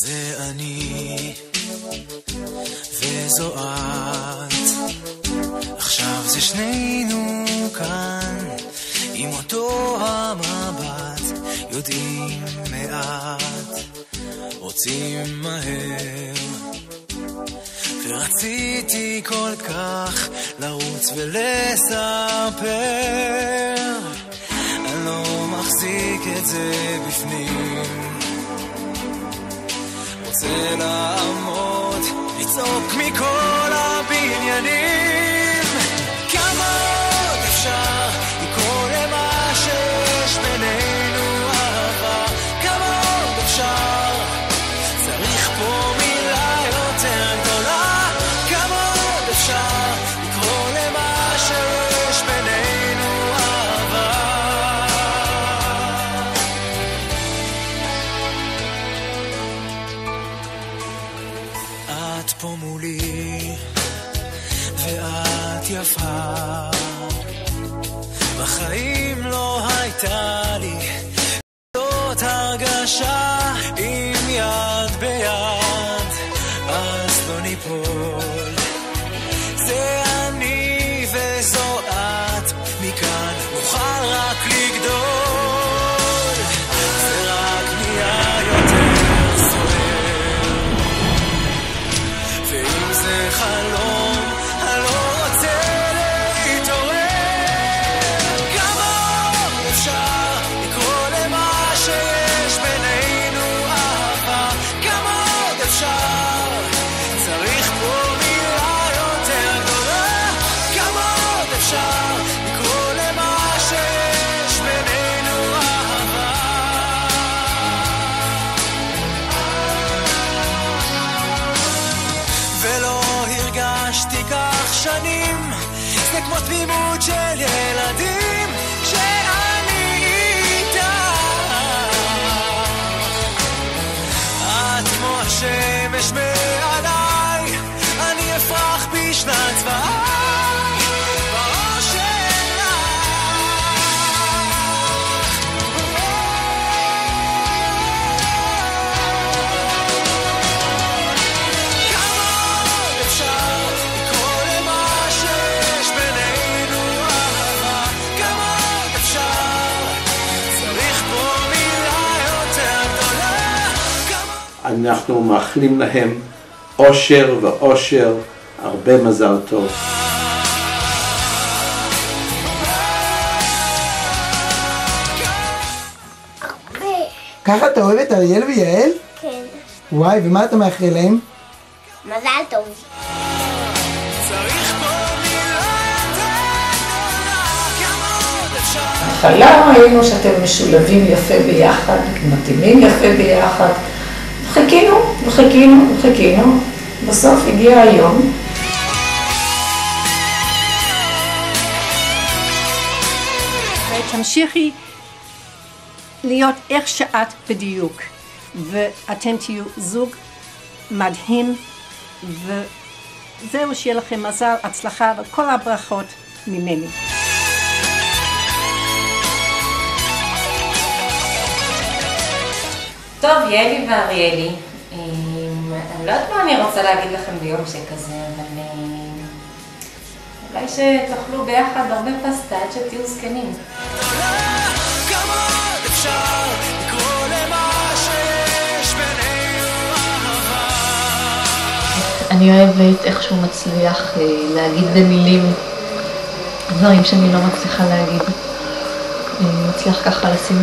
זה אני וזו את, עכשיו זה שנינו כאן עם אותו המבט, יודעים מעט, רוצים מהר, ורציתי כל כך לרוץ ולספר, אני לא מחזיק את זה בפנים, רוצה לעמוד, לצעוק מכל הבניינים, כמה עוד אפשר לקרוא למה שיש בינינו אהבה, כמה עוד אפשר, צריך פה מילה יותר גדולה, כמה עוד אפשר לקרוא למה שיש בינינו אהבה. את פה מולי ואת יפה, בחיים לא הייתה לי זאת הרגשה, עם יד ביד אז לא ניפול, זה אני וזו את, מכאן נוכל רק לגדול, זה רק נהיה יותר סוער, ואם זה חלום אני לא רוצה להתעורר, כמה עוד אפשר לקרוא למה שיש בינינו אהבה, כמה עוד אפשר, צריך פה מילה יותר גדולה, כמה עוד אפשר לקרוא למה שיש בינינו אהבה. ולא הרגשתי כך שנים, זה כמו תמימות של ילדים, כשאני איתה, את כמו השמש מעליי, אני אפרח בשנת צבעי בראש שלך, כמה עוד אפשר לקרוא למה שיש בינינו אהבה, כמה עוד אפשר, צריך פה מילה יותר גדולה, כמה... אנחנו מאחלים להם אושר ואושר, הרבה מזל טוב. ככה אתה אוהב את אריאל ויעל? כן. וואי, ומה אתה מאחל להם? מזל טוב. צריך פה מילה יותר גדולה, כמה עוד אפשר. בהתחלה ראינו שאתם משולבים יפה ביחד, מתאימים יפה ביחד. חיכינו. בסוף הגיע היום. תמשיכי להיות איך שאת בדיוק, ואתם תהיו זוג מדהים, וזהו, שיהיה לכם מזל, הצלחה וכל הברכות ממני. טוב, יאלי ואריאלי, אני לא יודעת מה אני רוצה להגיד לכם ביום שכזה, אבל אולי שתאכלו ביחד הרבה פסטה עד שתהיו זקנים. כמה עוד אפשר לקרוא למה שיש בינינו אהבה. אני אוהבת איך שהוא מצליח להגיד במילים דברים שאני לא מצליחה להגיד. מצליח ככה לשים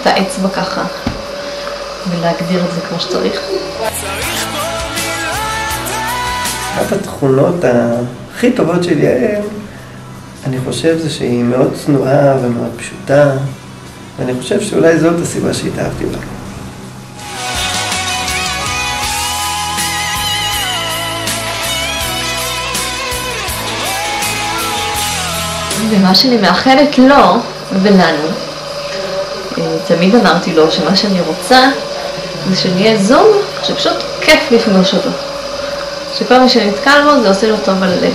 את האצבע ככה ולהגדיר את זה כמו שצריך. אחת התכונות הכי טובות של יעל, אני חושב זה שהיא מאוד צנועה ומאוד פשוטה, ואני חושב שאולי זאת הסיבה שהתאהבתי בה. ומה שאני מאחלת לו ולנו, תמיד אמרתי לו שמה שאני רוצה זה שנהיה זוג שפשוט כיף לפגוש אותו. שכל מי שנתקל בו זה עושה לו טוב על הלב.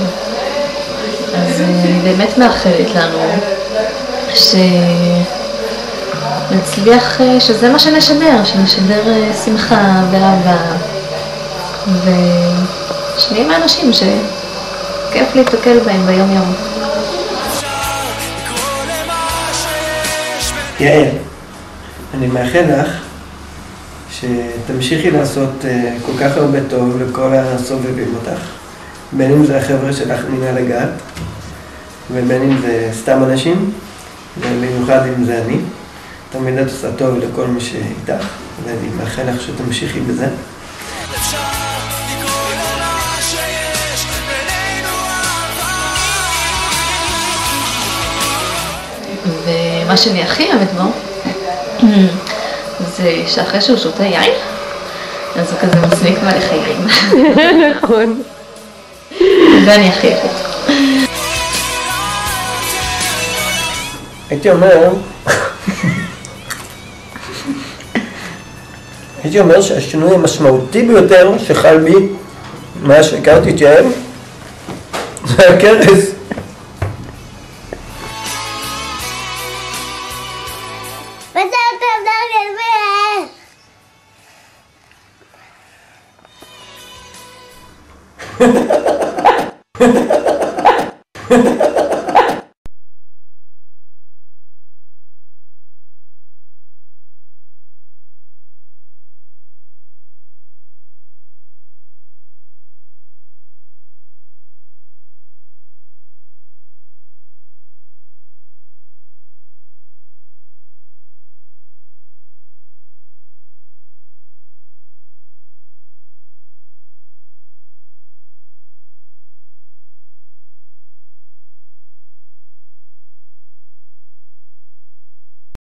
אז אני באמת מאחלת לנו להצליח שזה מה שנשדר שמחה ואהבה, ושניים האנשים שכיף להתקל בהם ביום יום. יעל, אני מאחל לך שתמשיכי לעשות כל כך הרבה טוב לכל הסובבים אותך, בין אם זה החבר'ה שלך מנהל הגת, ובין אם זה סתם אנשים, ובמיוחד אם זה אני. תמיד את עושה טוב לכל מי שאיתך, ואני מאחל לך שתמשיכי בזה. ומה שאני הכי אוהבת בו, זה שאחרי שהוא שותה יין, אז הוא כזה מסמיק מלך יין. נכון. זה אני הכי אוהבת. הייתי אומר שהשינוי המשמעותי ביותר שחל בי מאז שהכרתי את יעל זה הכרס. Ha ha ha ha!